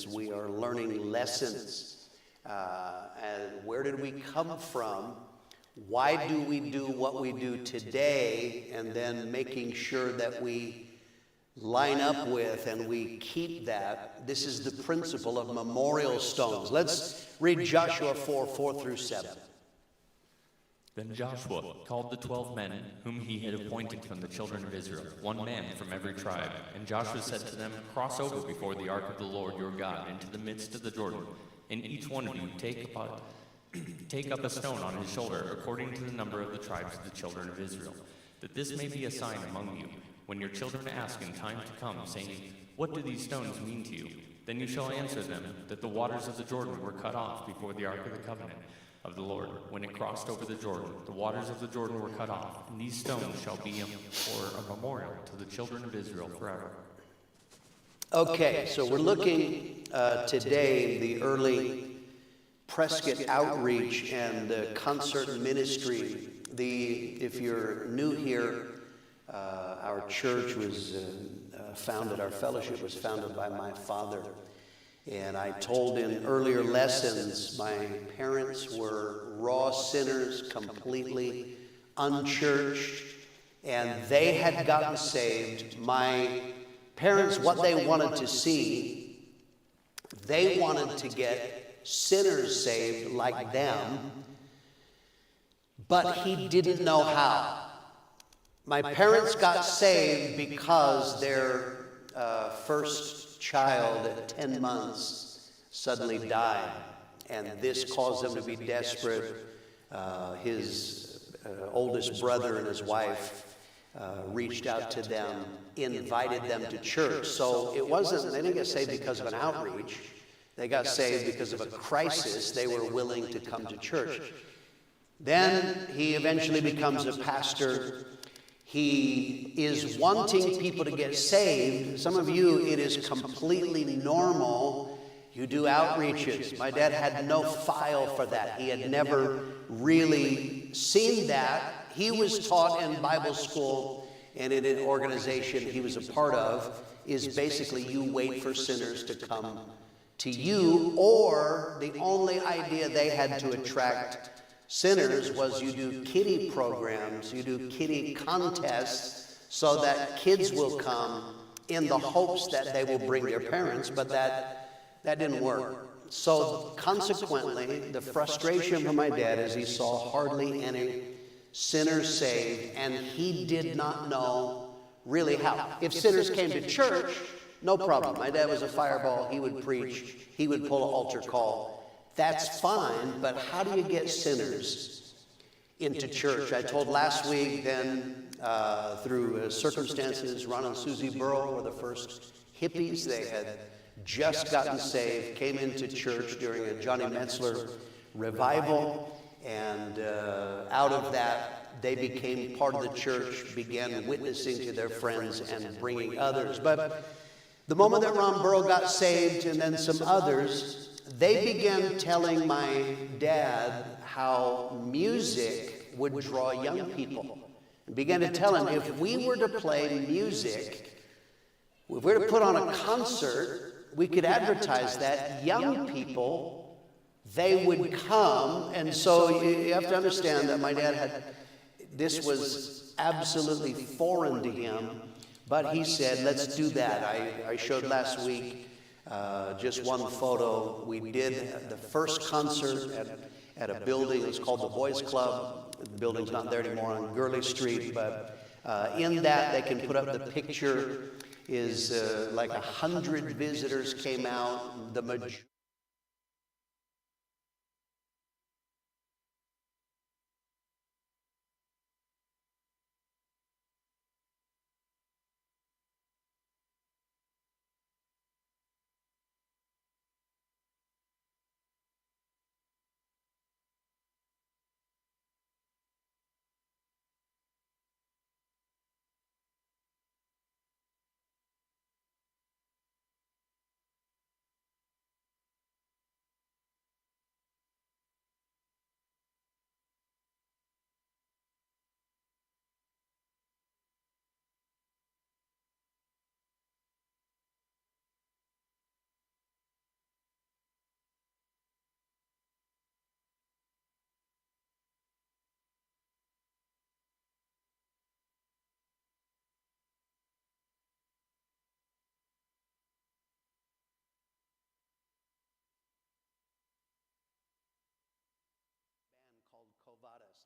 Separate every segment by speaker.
Speaker 1: lessons. We are learning lessons. And where did we come from? Why do we do what we do today? And then making sure that we line up with and we keep that. This is the principle of memorial stones. Let's read Joshua 4:4-7.
Speaker 2: Then Joshua called the 12 men whom he had appointed from the children of Israel, one man from every tribe. And Joshua said to them, "Cross over before the ark of the Lord your God into the midst of the Jordan, and each one of you take up a stone on his shoulder, according to the number of the tribes of the children of Israel, that this may be a sign among you. When your children ask in time to come, saying, 'What do these stones mean to you?' then you shall answer them that the waters of the Jordan were cut off before the ark of the covenant of the Lord. When it crossed over the Jordan, the waters of the Jordan were cut off, and these stones shall be for a memorial to the children of Israel forever."
Speaker 1: Okay, so we're looking today the early Prescott outreach and the concert ministry. If you're new here, our church was founded, our fellowship was founded by my father. And I told in earlier lessons, my parents were raw sinners, completely unchurched, and they had gotten saved. My parents, what they wanted to see, they wanted to get sinners saved like them, but he didn't know how. My parents got saved because their first child at 10 months suddenly died, and this caused them to be desperate. His oldest brother and his wife reached out to them, invited them to church. So it wasn't, they didn't get saved because of an outreach. They got saved because of a crisis. They were willing to come to church. Then he eventually becomes a pastor. He is wanting people to get saved. Some of you, it is completely normal. You do outreaches. My dad had no file for that. He had never really seen that. He was taught in Bible school and in an organization he was a part of is basically you wait for sinners to come to you, or the only idea they had to attract sinners was you do kiddie programs, you do kiddie contests so that kids will come in the hopes that they will bring their parents, but that didn't work. So consequently, the frustration for my dad is he saw hardly any sinners saved, and he did not know really how. If sinners came to church, no problem. My dad was a fireball. He would preach. He would pull an altar call. That's fine, but how do you get sinners into church? I told last week then through circumstances, Ron and Susie Burrow were the first hippies. They had just gotten saved, came into church during a Johnny Metzler revival, and out of that, they became part of the church, began witnessing to their friends and bringing others. But the moment that Ron Burrow got saved and then some others, they began telling my dad how music would draw young people. And began to tell him, if we were to play music, if we were to put on a concert, we could advertise that. Young people, they would come. And so you have to understand that my dad had, this was absolutely foreign to him. But he said, let's do that. I showed last week just one photo. We did the first concert at a building. It's called the Boys Club. The building's not there anymore on Gurley Street. But in that, they can put up the picture is like 100 visitors came out. The majority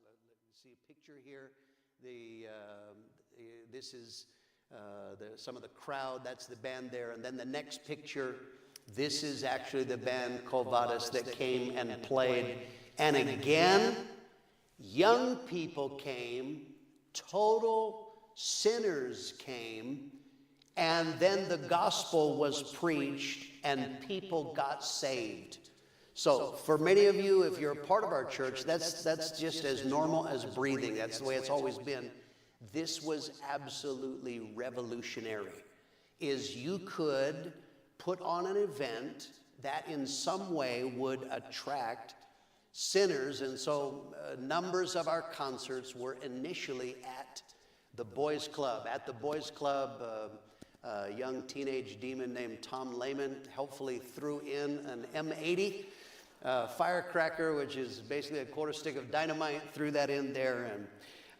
Speaker 1: Let me see a picture here. This is some of the crowd. That's the band there. And then the next picture, this is actually the band Quo Vadis that came and played. And again, young people came, total sinners came, and then the gospel was preached and people got saved. So for many of you, if you're a part of our church, that's just as normal as breathing. That's the way it's always been. This was absolutely revolutionary. Is you could put on an event that in some way would attract sinners. And so numbers of our concerts were initially at the Boys Club. At the Boys Club, a young teenage demon named Tom Lehman helpfully threw in an M80 firecracker, which is basically a quarter stick of dynamite, threw that in there. And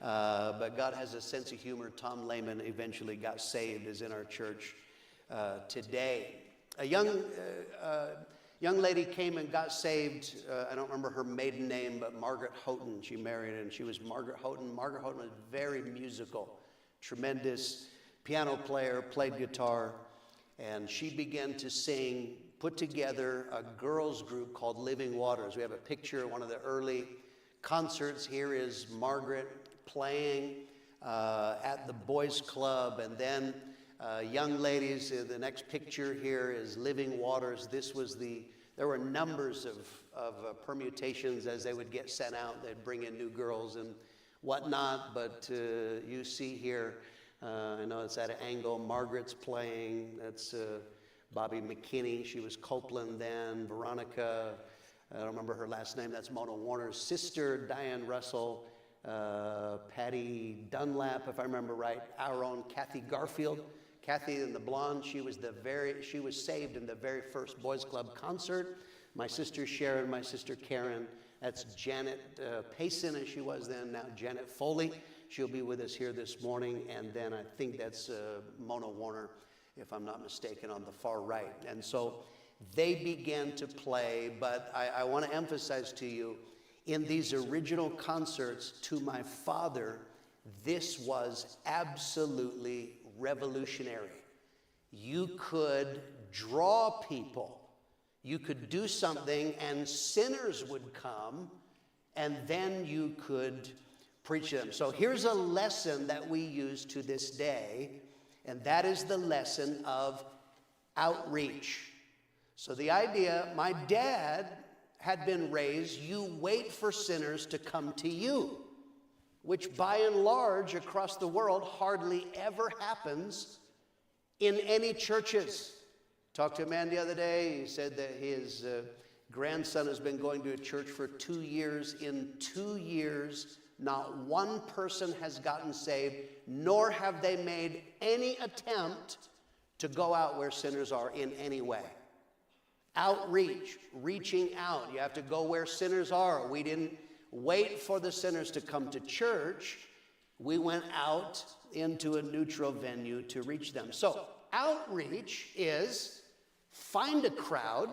Speaker 1: but God has a sense of humor. Tom Lehman eventually got saved, is in our church today. A young lady came and got saved. I don't remember her maiden name, but Margaret Houghton. She married, and she was Margaret Houghton. Margaret Houghton was very musical, tremendous piano player, played guitar, and she began to sing, put together a girls group called Living Waters. We have a picture of one of the early concerts. Here is Margaret playing at the Boys Club, and then young ladies, the next picture here is Living Waters. There were numbers of permutations as they would get sent out. They'd bring in new girls and whatnot, but you see here, I know it's at an angle, Margaret's playing. That's Bobby McKinney. She was Copeland then. Veronica, I don't remember her last name. That's Mona Warner's sister. Diane Russell, Patty Dunlap, if I remember right. Our own Kathy Garfield. Kathy and the blonde, she was saved in the very first Boys Club concert. My sister Sharon, my sister Karen. That's Janet Payson, as she was then, now Janet Foley. She'll be with us here this morning. And then I think that's Mona Warner, if I'm not mistaken, on the far right. And so they began to play, but I want to emphasize to you, in these original concerts, to my father, this was absolutely revolutionary. You could draw people. You could do something and sinners would come, and then you could preach them. So here's a lesson that we use to this day, and that is the lesson of outreach. So the idea, my dad had been raised, you wait for sinners to come to you, which by and large across the world hardly ever happens in any churches. Talked to a man the other day. He said that his grandson has been going to a church for 2 years. In 2 years, not one person has gotten saved, nor have they made any attempt to go out where sinners are in any way. Outreach, reaching out. You have to go where sinners are. We didn't wait for the sinners to come to church. We went out into a neutral venue to reach them. So outreach is find a crowd,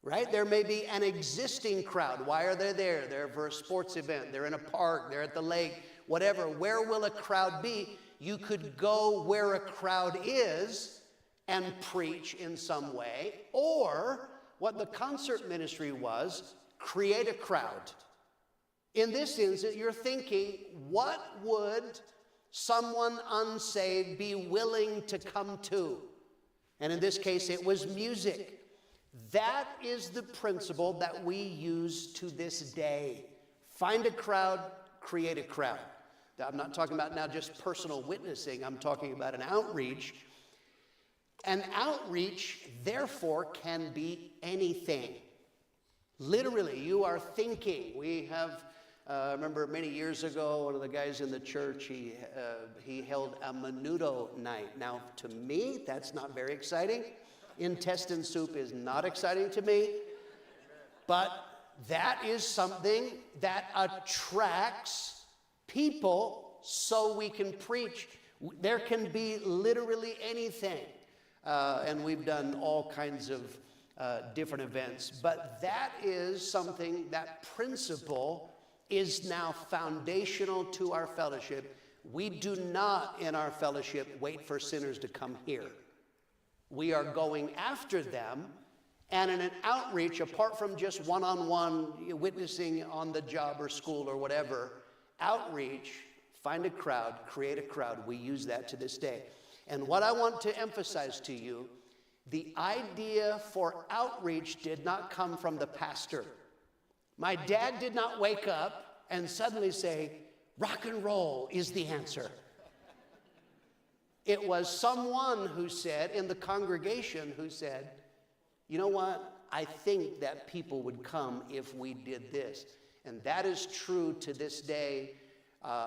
Speaker 1: right? There may be an existing crowd. Why are they there? They're for a sports event. They're in a park. They're at the lake, whatever. Where will a crowd be? You could go where a crowd is and preach in some way. Or what the concert ministry was, create a crowd. In this instance, you're thinking, what would someone unsaved be willing to come to? And in this case, it was music. That is the principle that we use to this day. Find a crowd, create a crowd. I'm not talking about now just personal witnessing. I'm talking about an outreach. An outreach, therefore, can be anything. Literally, you are thinking. We have, I remember many years ago, one of the guys in the church, he held a menudo night. Now, to me, that's not very exciting. Intestine soup is not exciting to me. But that is something that attracts people so we can preach. There can be literally anything. And we've done all kinds of different events. But that is something, that principle is now foundational to our fellowship. We do not, in our fellowship, wait for sinners to come here. We are going after them, and in an outreach, apart from just one-on-one witnessing on the job or school or whatever, outreach, find a crowd, create a crowd. We use that to this day. And what I want to emphasize to you, the idea for outreach did not come from the pastor. My dad did not wake up and suddenly say, rock and roll is the answer. It was someone who said, in the congregation, who said, you know what? I think that people would come if we did this. And that is true to this day.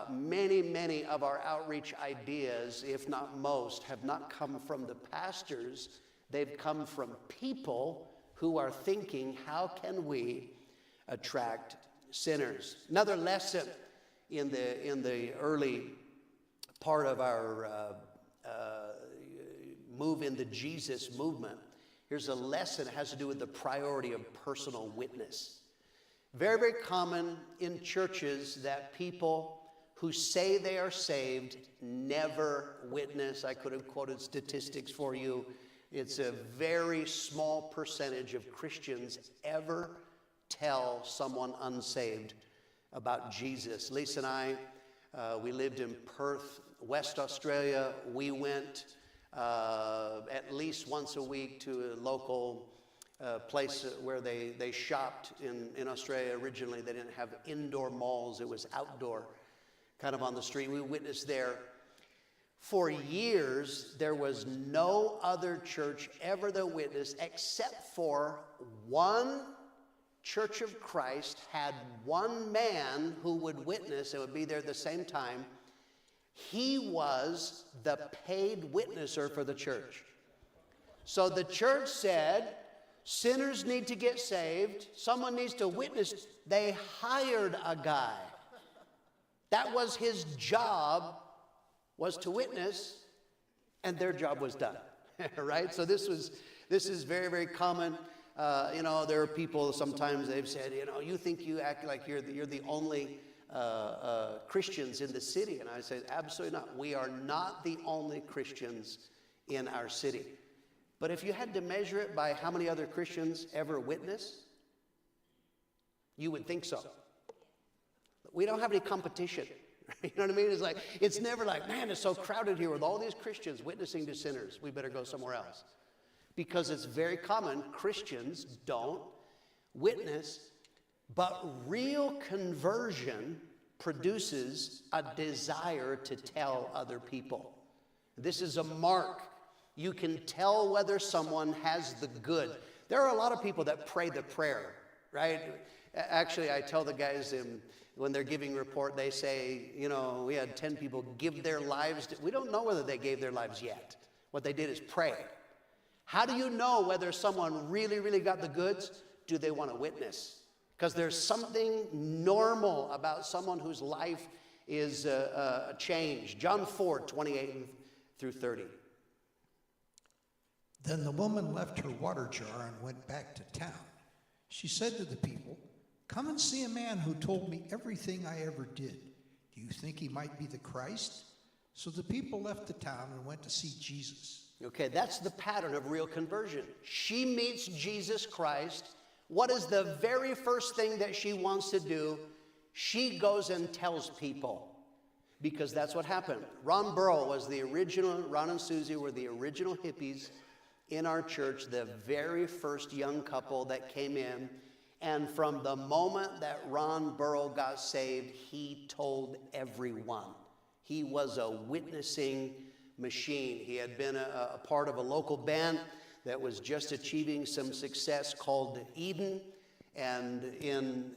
Speaker 1: Many of our outreach ideas, if not most, have not come from the pastors. They've come from people who are thinking, how can we attract sinners? Another lesson in the early part of our move in the Jesus movement. Here's a lesson that has to do with the priority of personal witness. Very common in churches that people who say they are saved never witness. I could have quoted statistics for you. It's a very small percentage of Christians ever tell someone unsaved about Jesus. Lisa and I, we lived in Perth, West Australia. We went at least once a week to a local place where they shopped in Australia. Originally, they didn't have indoor malls. It was outdoor, kind of on the street. We witnessed there. For years, there was no other church ever that witnessed, except for one Church of Christ had one man who would witness and would be there at the same time. He was the paid witnesser for the church. So the church said, sinners need to get saved. Someone needs to witness. They hired a guy. That was his job, was to witness, and their job was done. Right? So this is very common. There are people, sometimes they've said, you think you act like you're the only Christians in the city. And I say, absolutely not. We are not the only Christians in our city. But if you had to measure it by how many other Christians ever witness, you would think so. We don't have any competition. You know what I mean? It's never like, man, it's so crowded here with all these Christians witnessing to sinners. We better go somewhere else. Because it's very common, Christians don't witness, but real conversion produces a desire to tell other people. This is a mark. You can tell whether someone has the good. There are a lot of people that pray the prayer, right? Actually, I tell the guys when they're giving report, they say, we had 10 people give their lives. We don't know whether they gave their lives yet. What they did is pray. How do you know whether someone really got the goods? Do they want to witness? Because there's something normal about someone whose life is changed. John 4:28 through 30.
Speaker 3: Then the woman left her water jar and went back to town. She said to the people, "Come and see a man who told me everything I ever did. Do you think he might be the Christ?" So the people left the town and went to see Jesus.
Speaker 1: Okay, that's the pattern of real conversion. She meets Jesus Christ. What is the very first thing that she wants to do? She goes and tells people, because that's what happened. Ron Burrow was the original, Ron and Susie were the original hippies in our church, the very first young couple that came in. And from the moment that Ron Burrow got saved, he told everyone. He was a witnessing machine. He had been a part of a local band that was just achieving some success called Eden. And in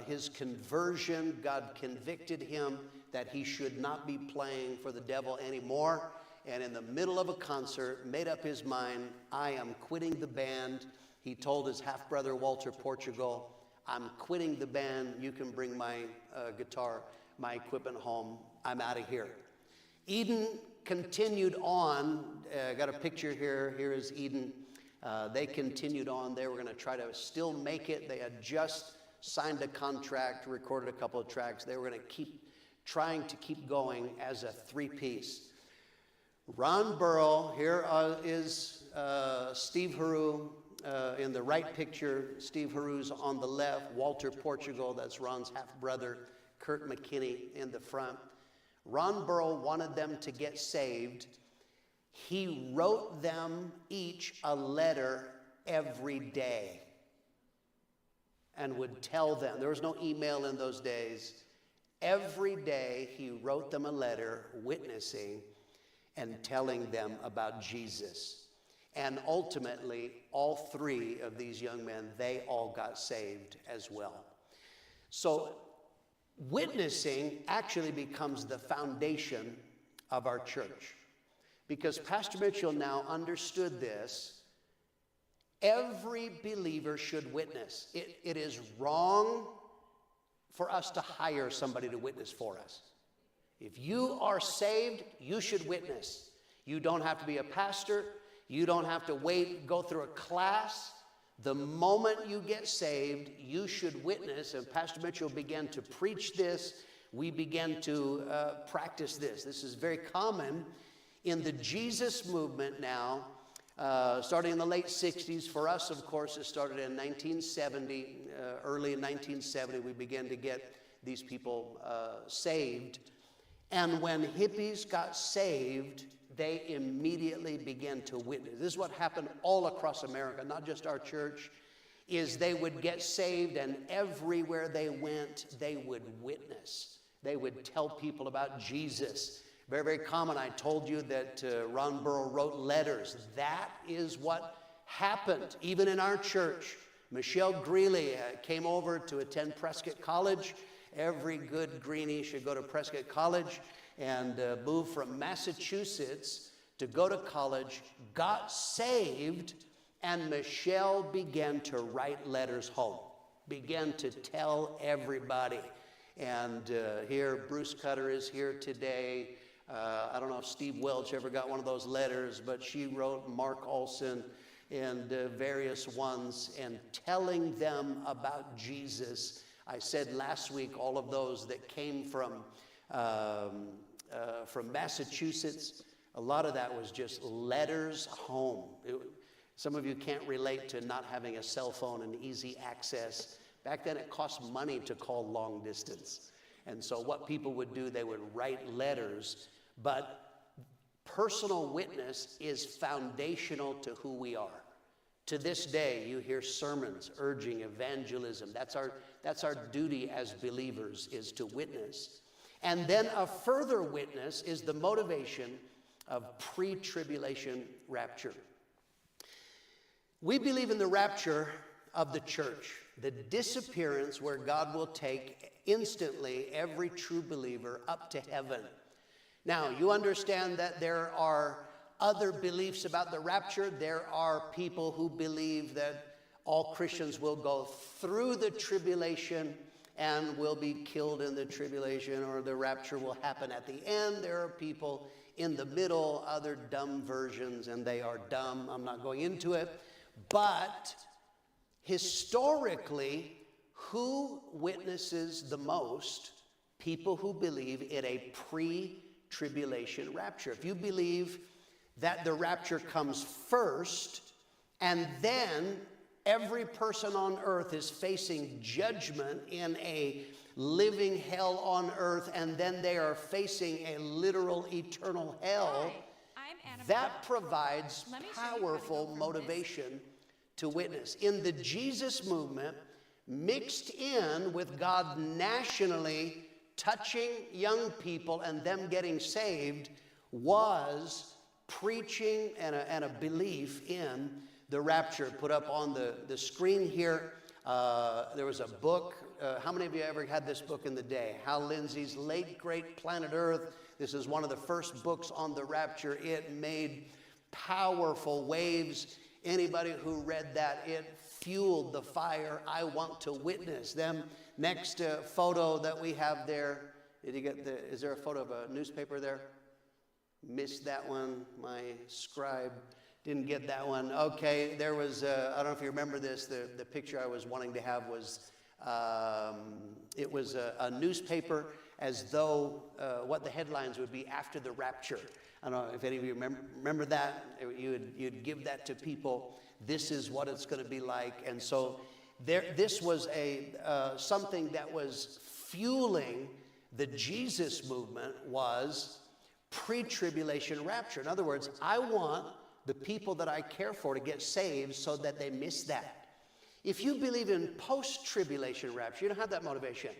Speaker 1: his conversion, God convicted him that he should not be playing for the devil anymore. And in the middle of a concert, made up his mind, I am quitting the band. He told his half-brother, Walter Portugal, I'm quitting the band. You can bring my guitar, my equipment home. I'm out of here. Eden continued on. Got a picture here. Here is Eden. They continued on. They were going to try to still make it. They had just signed a contract, recorded a couple of tracks. They were going to keep trying to keep going as a three-piece. Ron Burrow, here is Steve Haru in the right picture. Steve Haru's on the left. Walter Portugal, that's Ron's half-brother. Kurt McKinney in the front. Ron Burrow wanted them to get saved. He wrote them each a letter every day and would tell them. There was no email in those days. Every day he wrote them a letter witnessing and telling them about Jesus. And ultimately, all three of these young men, they all got saved as well. So witnessing actually becomes the foundation of our church. Because Pastor Mitchell now understood this. Every believer should witness. It is wrong for us to hire somebody to witness for us. If you are saved, you should witness. You don't have to be a pastor. You don't have to go through a class. The moment you get saved, you should witness. And Pastor Mitchell began to preach this. We began to practice this. This is very common in the Jesus movement now, starting in the late 60s. For us, of course, it started in 1970. Early in 1970, we began to get these people saved. And when hippies got saved, they immediately began to witness. This is what happened all across America, not just our church, is they would get saved, and everywhere they went, they would witness. They would tell people about Jesus. Very, very common. I told you that Ron Burrow wrote letters. That is what happened, even in our church. Michelle Greeley came over to attend Prescott College. Every good greenie should go to Prescott College, and moved from Massachusetts to go to college, got saved, and Michelle began to write letters home, began to tell everybody. And here, Bruce Cutter is here today. I don't know if Steve Welch ever got one of those letters, but she wrote Mark Olson and various ones, and telling them about Jesus. I said last week, all of those that came from Massachusetts, a lot of that was just letters home. Some of you can't relate to not having a cell phone and easy access. Back then it cost money to call long distance. And so what people would do, they would write letters. But personal witness is foundational to who we are. To this day, you hear sermons urging evangelism. That's our duty as believers, is to witness. And then a further witness is the motivation of pre-tribulation rapture. We believe in the rapture of the church, the disappearance where God will take instantly every true believer up to heaven. Now, you understand that there are other beliefs about the rapture. There are people who believe that all Christians will go through the tribulation and will be killed in the tribulation, or the rapture will happen at the end. There are people in the middle, other dumb versions, and they are dumb. I'm not going into it. But historically, who witnesses the most? People who believe in a pre-tribulation rapture. If you believe that the rapture comes first, and then every person on earth is facing judgment in a living hell on earth, and then they are facing a literal eternal hell, that provides powerful motivation to witness. In the Jesus movement, mixed in with God nationally touching young people and them getting saved, was preaching and a belief in the rapture. Put up on the screen here, there was a book. How many of you ever had this book in the day? Hal Lindsey's late great Planet Earth. This is one of the first books on the rapture. It made powerful waves. Anybody who read that, it fueled the fire. I want to witness them. Next photo that we have there. Did you get is there a photo of a newspaper there? Missed that one. My scribe didn't get that one. Okay, there was, I don't know if you remember this, the picture I was wanting to have was It was a newspaper as though what the headlines would be after the rapture. I don't know if any of you remember that. You'd give that to people. This is what it's going to be like. And so this was something that was fueling the Jesus movement, was pre-tribulation rapture. In other words, I want the people that I care for to get saved so that they miss that. If you believe in post-tribulation rapture, you don't have that motivation.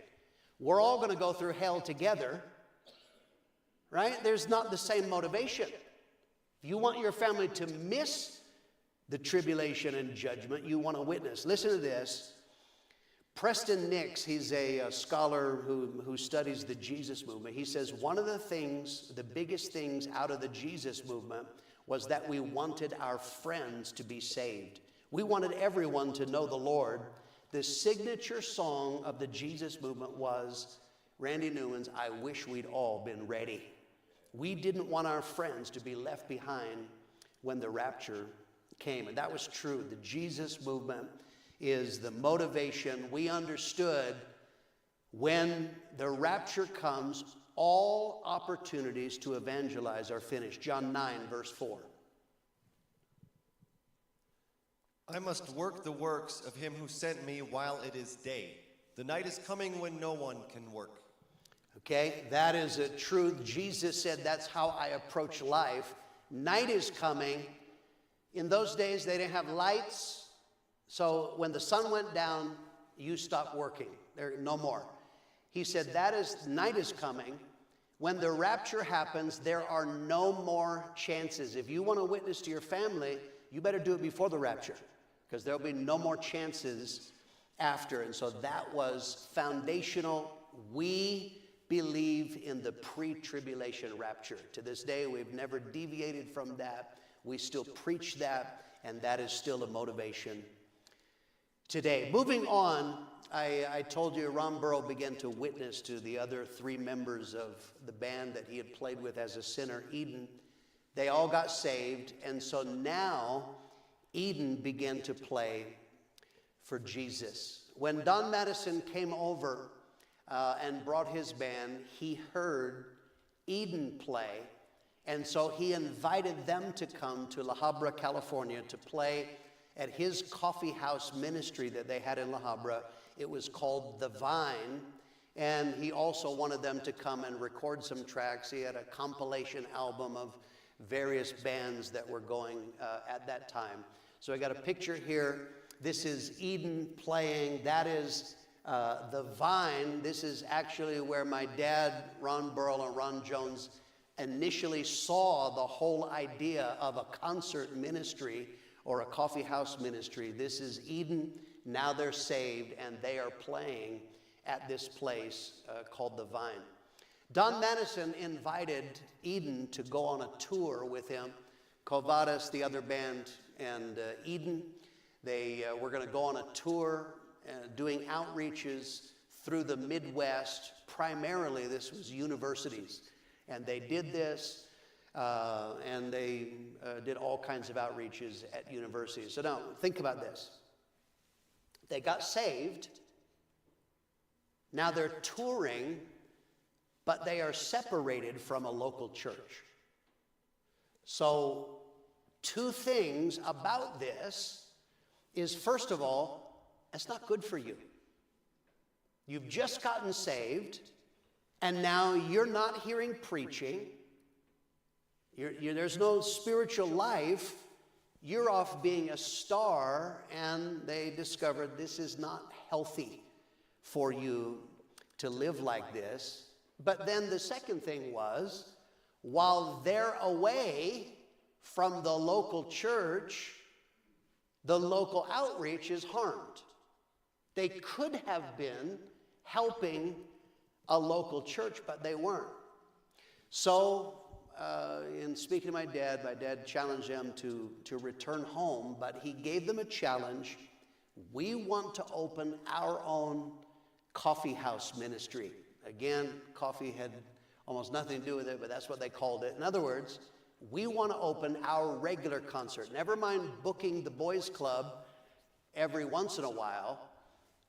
Speaker 1: We're all going to go through hell together, right? There's not the same motivation. If you want your family to miss the tribulation and judgment, you want to witness. Listen to this. Preston Nix, he's a scholar who studies the Jesus movement. He says one of the biggest things out of the Jesus movement was that we wanted our friends to be saved. We wanted everyone to know the Lord. The signature song of the Jesus movement was Randy Newman's "I Wish We'd All Been Ready." We didn't want our friends to be left behind when the rapture came. And that was true. The Jesus movement is the motivation. We understood when the rapture comes, all opportunities to evangelize are finished. John 9, verse 4.
Speaker 4: I must work the works of him who sent me while it is day. The night is coming when no one can work.
Speaker 1: Okay, that is a truth. Jesus said that's how I approach life. Night is coming. In those days, they didn't have lights. So when the sun went down, you stopped working. There, no more. He said night is coming. When the rapture happens, there are no more chances. If you want to witness to your family, you better do it before the rapture, because there'll be no more chances after. And so that was foundational. We believe in the pre-tribulation rapture. To this day, we've never deviated from that. We still preach that, and that is still a motivation today. Moving on, I told you Ron Burrow began to witness to the other 3 members of the band that he had played with as a sinner, Eden. They all got saved, and so now Eden began to play for Jesus. When Don Madison came over and brought his band, he heard Eden play, and so he invited them to come to La Habra, California, to play at his coffee house ministry that they had in La Habra. It was called The Vine, and he also wanted them to come and record some tracks. He had a compilation album of various bands that were going at that time. So I got a picture here. This is Eden playing. That is The Vine. This is actually where my dad, Ron Burrell, and Ron Jones initially saw the whole idea of a concert ministry or a coffee house ministry. This is Eden. Now they're saved, and they are playing at this place called The Vine. Don Madison invited Eden to go on a tour with him. Covadas, the other band, and Eden. They were going to go on a tour doing outreaches through the Midwest. Primarily, this was universities. And they did this, and they did all kinds of outreaches at universities. So now, think about this. They got saved. Now they're touring, but they are separated from a local church. So 2 things about this is, first of all, it's not good for you. You've just gotten saved, and now you're not hearing preaching. There's no spiritual life. You're off being a star, and they discovered this is not healthy for you to live like this. But then the second thing was, while they're away from the local church, the local outreach is harmed. They could have been helping a local church, but they weren't. So in speaking to my dad challenged them to return home, but he gave them a challenge. We want to open our own coffee house ministry. Again, coffee had almost nothing to do with it, but that's what they called it. In other words, we want to open our regular concert. Never mind booking the boys' club every once in a while.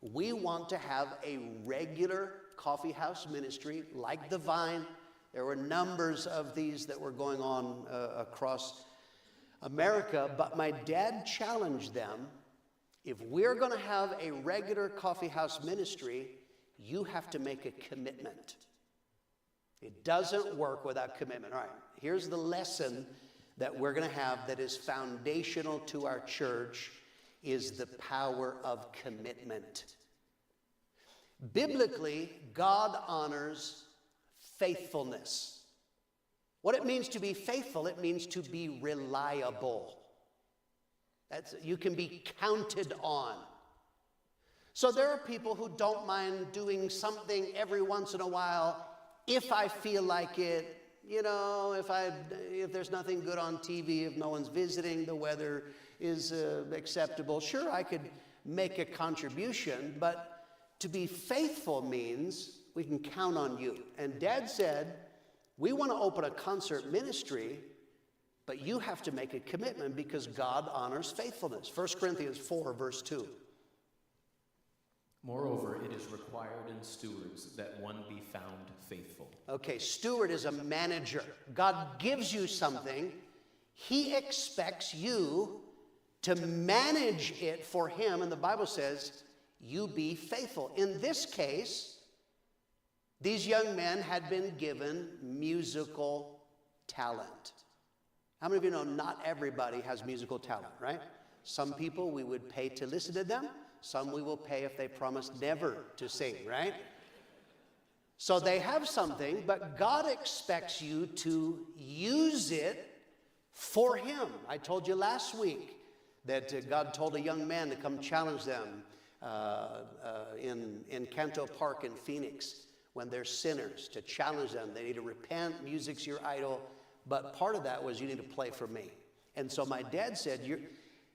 Speaker 1: We want to have a regular coffee house ministry like the Vine. There were numbers of these that were going on across America, but my dad challenged them, if we're going to have a regular coffee house ministry, you have to make a commitment. It doesn't work without commitment. All right, here's the lesson that we're going to have that is foundational to our church, is the power of commitment. Biblically, God honors faithfulness. What it means to be faithful, it means to be reliable. You can be counted on. So there are people who don't mind doing something every once in a while if I feel like it. You know, if there's nothing good on TV, if no one's visiting, the weather is acceptable, sure, I could make a contribution, but to be faithful means we can count on you. And Dad said, we want to open a concert ministry, but you have to make a commitment because God honors faithfulness. 1 Corinthians 4, verse 2.
Speaker 2: Moreover, it is required in stewards that one be found faithful.
Speaker 1: Okay, steward is a manager. God gives you something. He expects you to manage it for him, and the Bible says, you be faithful. In this case, these young men had been given musical talent. How many of you know not everybody has musical talent, right? Some people we would pay to listen to them. Some we will pay if they promise never to sing, right? So they have something, but God expects you to use it for him. I told you last week that God told a young man to come challenge them in Canto Park in Phoenix when they're sinners, to challenge them. They need to repent. Music's your idol. But part of that was you need to play for me. And so my dad said,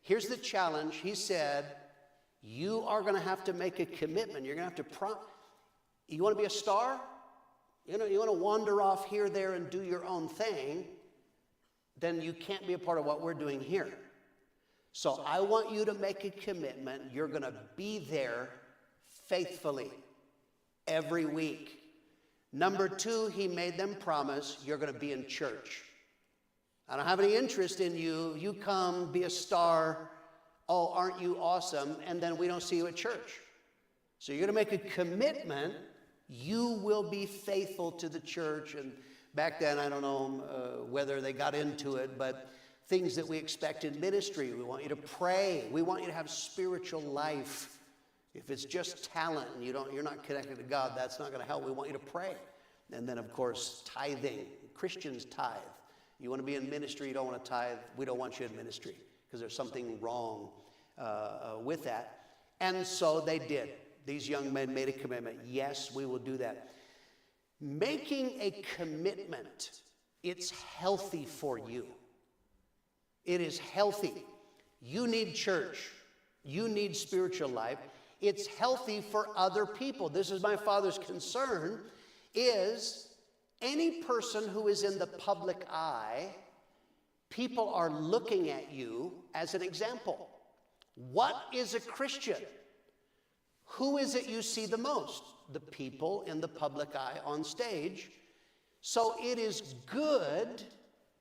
Speaker 1: here's the challenge. He said, you are going to have to make a commitment. You're going to have to you want to be a star? You know, you want to wander off here, there, and do your own thing, then you can't be a part of what we're doing here. So I want you to make a commitment. You're going to be there faithfully every week. Number 2, he made them promise you're going to be in church. I don't have any interest in you. You come, be a star. Oh, aren't you awesome? And then we don't see you at church. So you're going to make a commitment. You will be faithful to the church. And back then, I don't know whether they got into it, but things that we expect in ministry. We want you to pray. We want you to have spiritual life. If it's just talent and you're not connected to God, that's not going to help. We want you to pray. And then, of course, tithing. Christians tithe. You want to be in ministry, you don't want to tithe, we don't want you in ministry because there's something wrong with that. And so they did. These young men made a commitment. Yes, we will do that. Making a commitment, it's healthy for you. It is healthy. You need church. You need spiritual life. It's healthy for other people. This is my father's concern, is any person who is in the public eye, people are looking at you as an example. What is a Christian? Who is it you see the most? The people in the public eye on stage. So it is good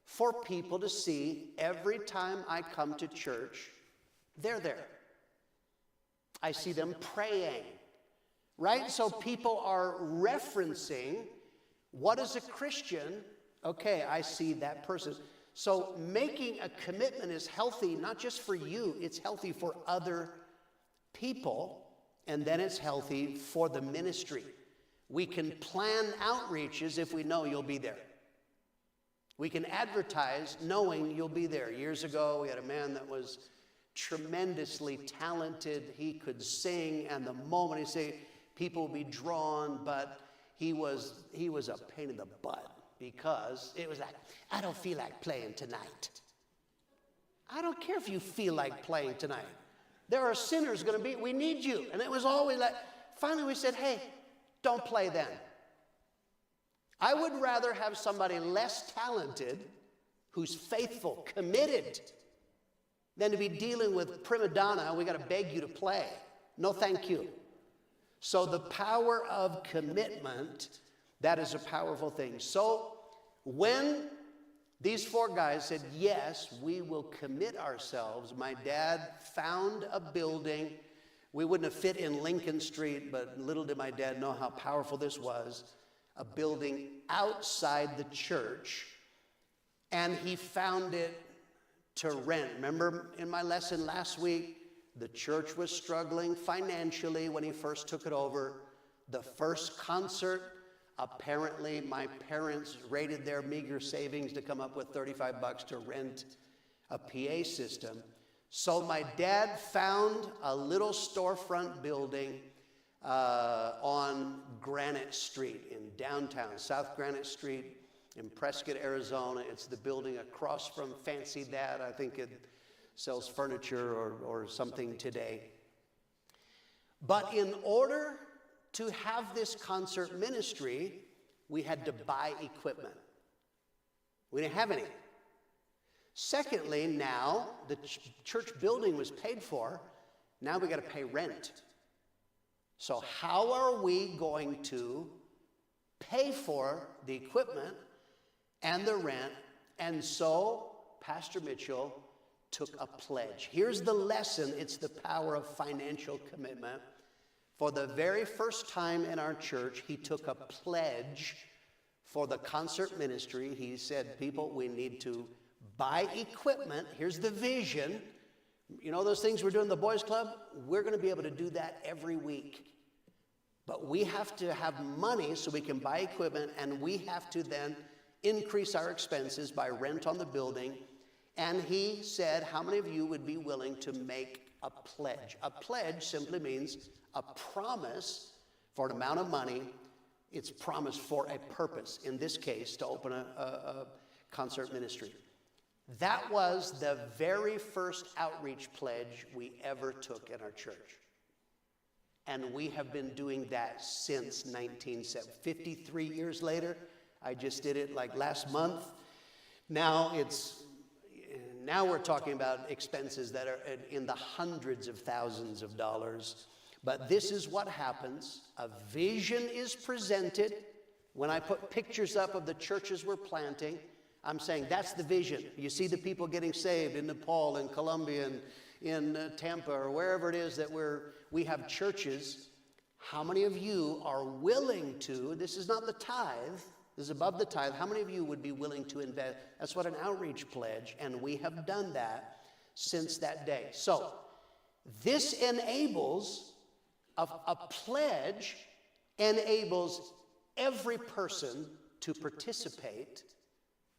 Speaker 1: for people to see every time I come to church, they're there. I see them praying, right? So people are referencing, what is a Christian? Okay, I see that person. So making a commitment is healthy, not just for you, it's healthy for other people, and then it's healthy for the ministry. We can plan outreaches if we know you'll be there. We can advertise knowing you'll be there. Years ago, we had a man that was tremendously talented. He could sing, and the moment he sang, people would be drawn, but he was a pain in the butt because it was like, I don't feel like playing tonight. I don't care if you feel like playing tonight. There are sinners going to be, we need you. And it was always like, finally we said, hey, don't play then. I would rather have somebody less talented who's faithful, committed, than to be dealing with prima donna, we got to beg you to play. No, thank you. So the power of commitment, that is a powerful thing. So when these four guys said, yes, we will commit ourselves, my dad found a building. We wouldn't have fit in Lincoln Street, but little did my dad know how powerful this was. A building outside the church, and he found it to rent. Remember in my lesson last week, the church was struggling financially when he first took it over. The first concert, apparently my parents raided their meager savings to come up with $35 to rent a PA system. So my dad found a little storefront building on Granite Street in downtown, South Granite Street in Prescott, Arizona. It's the building across from Fancy Dad. I think it sells furniture or something today. But in order to have this concert ministry, we had to buy equipment. We didn't have any. Secondly, now the church building was paid for. Now we got to pay rent. So how are we going to pay for the equipment and the rent? And so Pastor Mitchell took a pledge. Here's the lesson. It's the power of financial commitment. For the very first time in our church, he took a pledge for the concert ministry. He said, people, we need to buy equipment. Here's the vision. You know those things we're doing in the boys club? We're going to be able to do that every week. But we have to have money so we can buy equipment, and we have to then increase our expenses by rent on the building. And he said, how many of you would be willing to make a pledge? A pledge simply means a promise for an amount of money. It's promised for a purpose, in this case, to open a concert ministry. That was the very first outreach pledge we ever took in our church. And we have been doing that since 1970. 53 years later, I just did it like last month. Now we're talking about expenses that are in the hundreds of thousands of dollars. But this is what happens. A vision is presented. When I put pictures up of the churches we're planting, I'm saying that's the vision. You see the people getting saved in Nepal, in Colombia, and in Tampa, or wherever it is that we have churches. How many of you are willing to, this is not the tithe, this is above the tithe, how many of you would be willing to invest? That's what an outreach pledge, and we have done that since that day. So this enables, a pledge enables every person to participate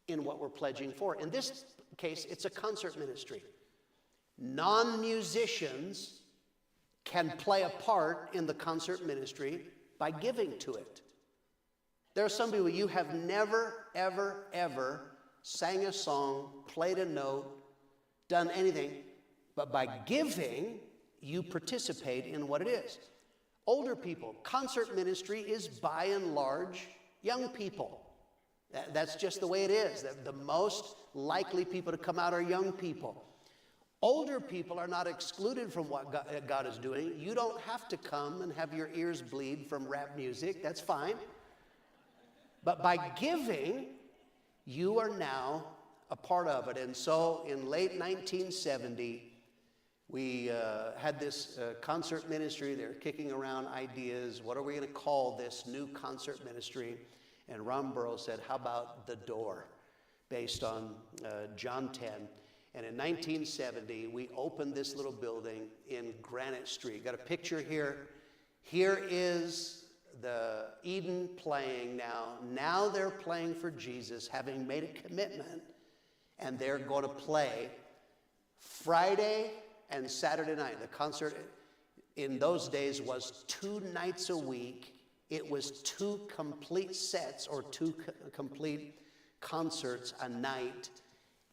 Speaker 1: in what we're pledging for. In this case, it's a concert ministry. Non-musicians can play a part in the concert ministry by giving to it. There are some people, you have never, ever, ever sang a song, played a note, done anything, but by giving, you participate in what it is. Older people, concert ministry is by and large young people. That's just the way it is. The most likely people to come out are young people. Older people are not excluded from what God is doing. You don't have to come and have your ears bleed from rap music. That's fine. But by giving, you are now a part of it. And so in late 1970, we had this concert ministry. They were kicking around ideas. What are we going to call this new concert ministry? And Ron Burrows said, how about The Door, based on John 10. And in 1970, we opened this little building in Granite Street. Got a picture here. Here is the Eden playing now. Now they're playing for Jesus, having made a commitment, and they're going to play Friday and Saturday night. The concert in those days was 2 nights a week. It was 2 complete sets or 2 complete concerts a night.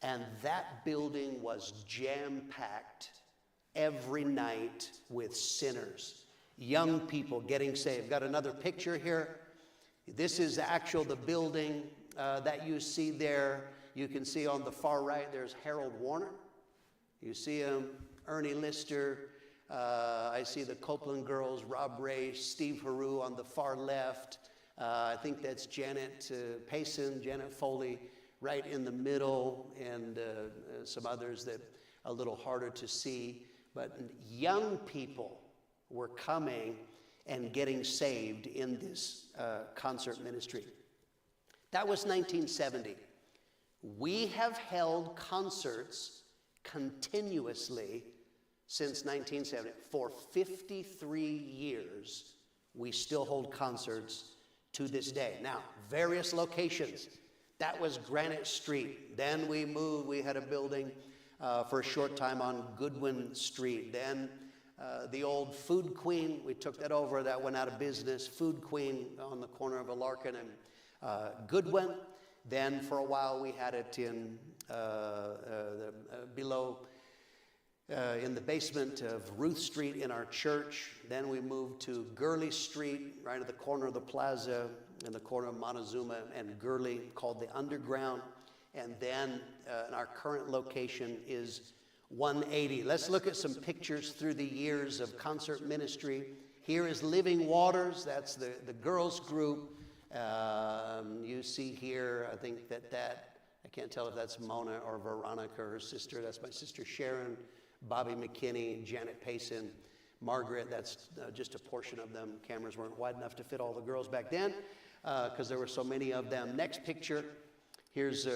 Speaker 1: And that building was jam-packed every night with sinners, young people getting saved. Got another picture here. This is the building that you see there. You can see on the far right, there's Harold Warner. You see him, Ernie Lister. I see the Copeland girls, Rob Ray, Steve Haru on the far left. I think that's Janet Payson, Janet Foley right in the middle, and some others that are a little harder to see. But young people were coming and getting saved in this concert ministry. That was 1970. We have held concerts continuously since 1970. For 53 years, we still hold concerts to this day. Now, various locations. That was Granite Street. Then we moved. We had a building for a short time on Goodwin Street. Then the old Food Queen, we took that over. That went out of business. Food Queen on the corner of Alarcon and Goodwin. Then for a while we had it in below in the basement of Ruth Street in our church. Then we moved to Gurley Street, right at the corner of the plaza, in the corner of Montezuma and Gurley, called the Underground. And then our current location is 180. Let's look at some pictures through the years of concert ministry. Here is Living Waters. That's the girls group. You see here, I think I can't tell if that's Mona or Veronica, her sister. That's my sister Sharon, Bobby McKinney, Janet Payson, Margaret. That's just a portion of them. Cameras weren't wide enough to fit all the girls back then because there were so many of them. Next picture. Here's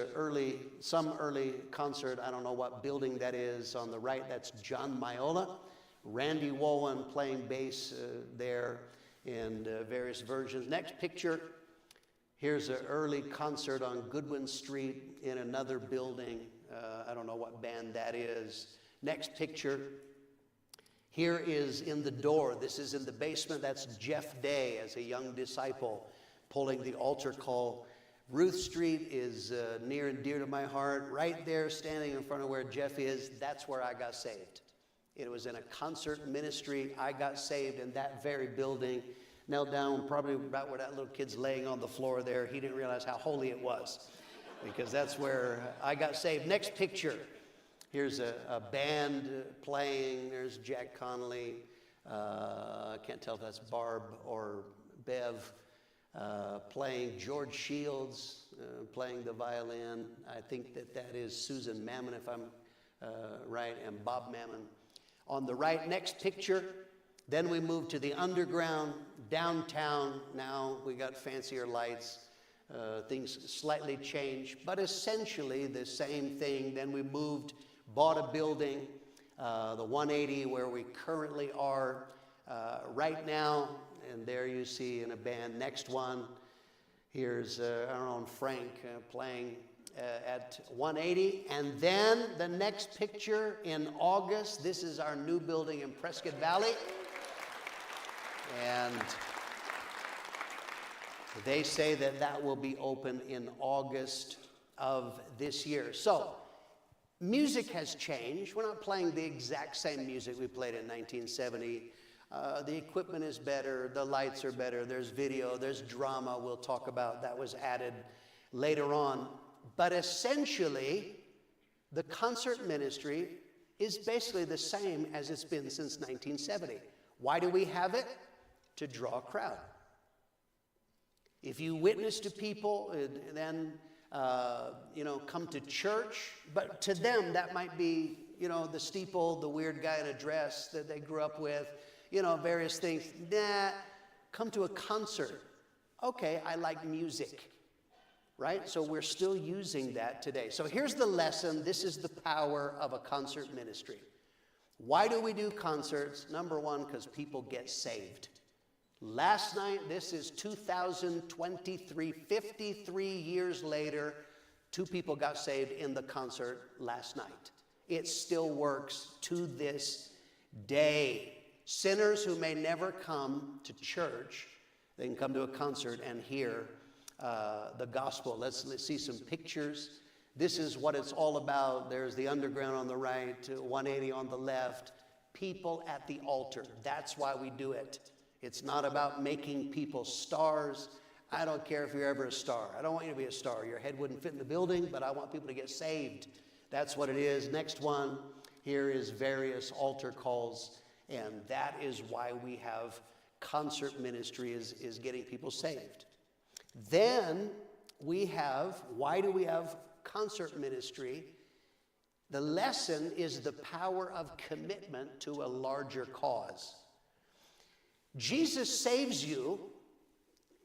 Speaker 1: some early concert. I don't know what building that is. On the right, that's John Miola. Randy Wowan playing bass there in various versions. Next picture. Here's an early concert on Goodwin Street in another building. I don't know what band that is. Next picture. Here is in the door. This is in the basement. That's Jeff Day as a young disciple pulling the altar call. Ruth Street is near and dear to my heart. Right there, standing in front of where Jeff is, that's where I got saved. It was in a concert ministry. I got saved in that very building. Knelt down probably about where that little kid's laying on the floor there. He didn't realize how holy it was because that's where I got saved. Next picture. Here's a band playing. There's Jack Connolly. I can't tell if that's Barb or Bev. Playing George Shields, playing the violin. I think that is Susan Mammon, if I'm right, and Bob Mammon. On the right, next picture. Then we moved to the Underground, downtown. Now we got fancier lights. Things slightly changed, but essentially the same thing. Then we moved, bought a building, the 180 where we currently are right now. And there you see in a band. Next one, here's our own Frank playing at 180. And then the next picture in August, this is our new building in Prescott Valley. And they say that will be open in August of this year. So music has changed. We're not playing the exact same music we played in 1970. The equipment is better, the lights are better, there's video, there's drama we'll talk about that was added later on. But essentially, the concert ministry is basically the same as it's been since 1970. Why do we have it? To draw a crowd. If you witness to people, then come to church, but to them that might be, the steeple, the weird guy in a dress that they grew up with, various things. Nah, come to a concert. Okay, I like music, right? So we're still using that today. So here's the lesson. This is the power of a concert ministry. Why do we do concerts? Number one, because people get saved. Last night, this is 2023, 53 years later, 2 people got saved in the concert last night. It still works to this day. Sinners who may never come to church, they can come to a concert and hear the gospel. Let's see some pictures. This is what it's all about. There's the Underground on the right, 180 on the left. People at the altar. That's why we do it. It's not about making people stars. I don't care if you're ever a star. I don't want you to be a star. Your head wouldn't fit in the building, but I want people to get saved. That's what it is. Next one here is various altar calls. And that is why we have concert ministry is getting people saved. Then we have, why do we have concert ministry? The lesson is the power of commitment to a larger cause. Jesus saves you.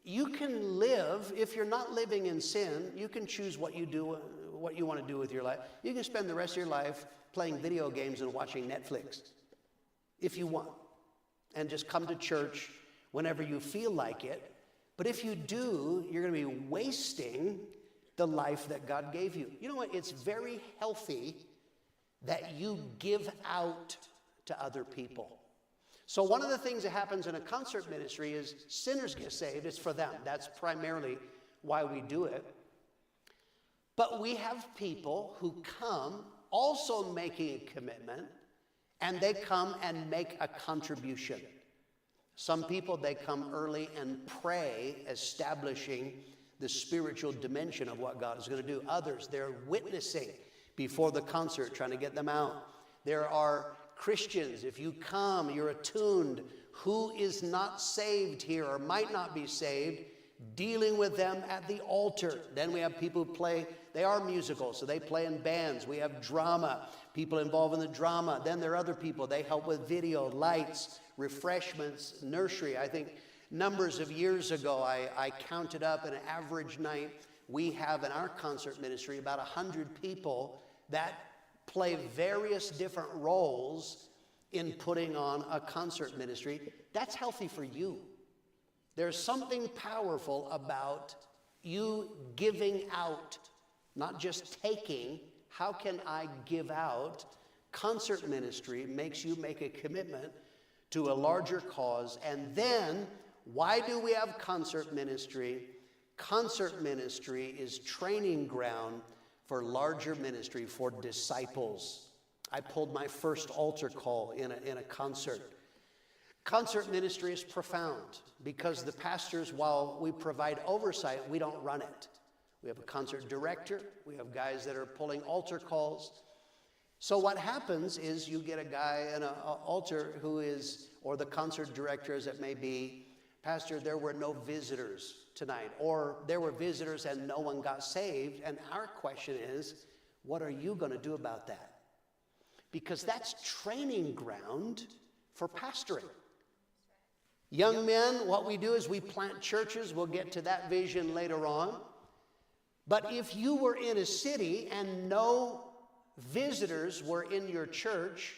Speaker 1: You can live, if you're not living in sin, you can choose what you do, what you want to do with your life. You can spend the rest of your life playing video games and watching Netflix, if you want, and just come to church whenever you feel like it. But if you do, you're going to be wasting the life that God gave you. You know what? It's very healthy that you give out to other people. So one of the things that happens in a concert ministry is sinners get saved. It's for them. That's primarily why we do it. But we have people who come also making a commitment, and they come and make a contribution. Some people, they come early and pray, establishing the spiritual dimension of what God is going to do. Others, they're witnessing before the concert, trying to get them out. There are Christians, if you come, you're attuned. Who is not saved here or might not be saved, dealing with them at the altar. Then we have people who play, they are musical, so they play in bands. We have drama, people involved in the drama. Then there are other people, they help with video, lights, refreshments, nursery. I think numbers of years ago, I counted up an average night. We have in our concert ministry about 100 people that play various different roles in putting on a concert ministry. That's healthy for you. There's something powerful about you giving out, not just taking. How can I give out? Concert ministry makes you make a commitment to a larger cause. And then, why do we have concert ministry? Concert ministry is training ground for larger ministry, for disciples. I pulled my first altar call in a concert. Concert ministry is profound because the pastors, while we provide oversight, we don't run it. We have a concert director. We have guys that are pulling altar calls. So what happens is you get a guy in an altar who is, or the concert director as it may be, Pastor, there were no visitors tonight, or there were visitors and no one got saved. And our question is, what are you going to do about that? Because that's training ground for pastoring. Young men, what we do is we plant churches. We'll get to that vision later on. But if you were in a city and no visitors were in your church,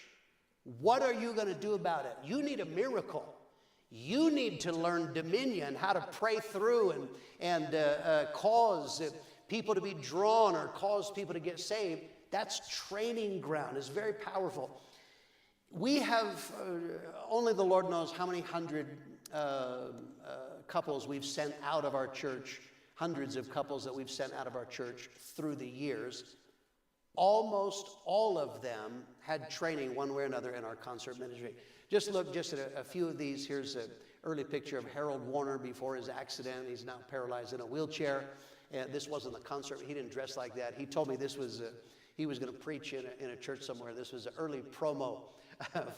Speaker 1: what are you going to do about it? You need a miracle. You need to learn dominion, how to pray through and cause people to be drawn or cause people to get saved. That's training ground. It's very powerful. We have, only the Lord knows how many hundred couples we've sent out of our church, hundreds of couples that we've sent out of our church through the years. Almost all of them had training one way or another in our concert ministry. Just look just at a few of these. Here's an early picture of Harold Warner before his accident. He's now paralyzed in a wheelchair. And this wasn't the concert. He didn't dress like that. He told me this was, he was going to preach in a church somewhere. This was an early promo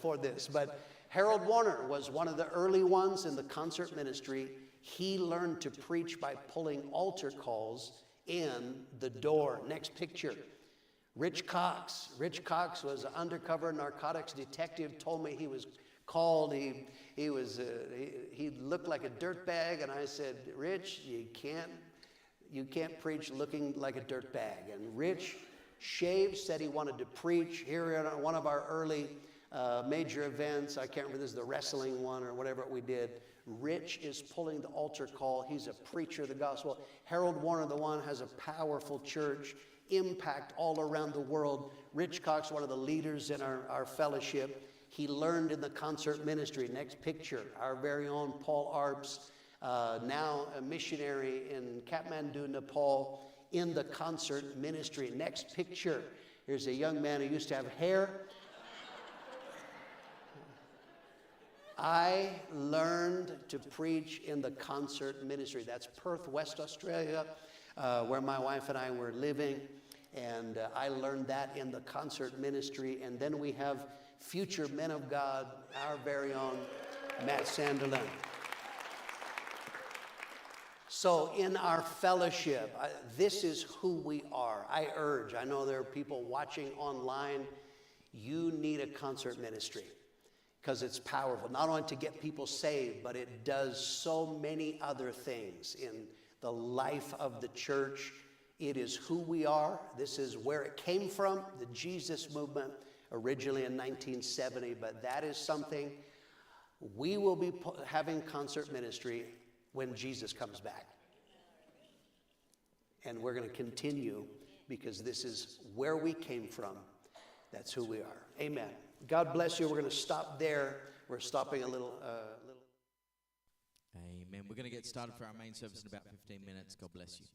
Speaker 1: for this. But Harold Warner was one of the early ones in the concert ministry. He learned to preach by pulling altar calls in the door. Next picture. Rich Cox. Rich Cox was an undercover narcotics detective, told me he was called. He looked like a dirtbag, and I said, Rich, you can't preach looking like a dirtbag. And Rich shaved, said he wanted to preach. Here at one of our early major events, I can't remember, this is the wrestling one or whatever we did. Rich is pulling the altar call. He's a preacher of the gospel. Harold Warner, the one, has a powerful church, impact all around the world. Rich Cox, one of the leaders in our fellowship, he learned in the concert ministry. Next picture, our very own Paul Arps, now a missionary in Kathmandu, Nepal, in the concert ministry. Next picture, here's a young man who used to have hair. I learned to preach in the concert ministry. That's Perth, West Australia, where my wife and I were living. And I learned that in the concert ministry. And then we have future men of God, our very own Matt Sanderlin. So in our fellowship, this is who we are. I know there are people watching online. You need a concert ministry because it's powerful, not only to get people saved, but it does so many other things in the life of the church. It is who we are. This is where it came from, the Jesus movement, originally in 1970, but that is something we will be having concert ministry when Jesus comes back. And we're going to continue because this is where we came from. That's who we are. Amen. God bless you. We're going to stop there. We're stopping a little.
Speaker 5: Amen. We're going to get started for our main service in about 15 minutes. God bless you.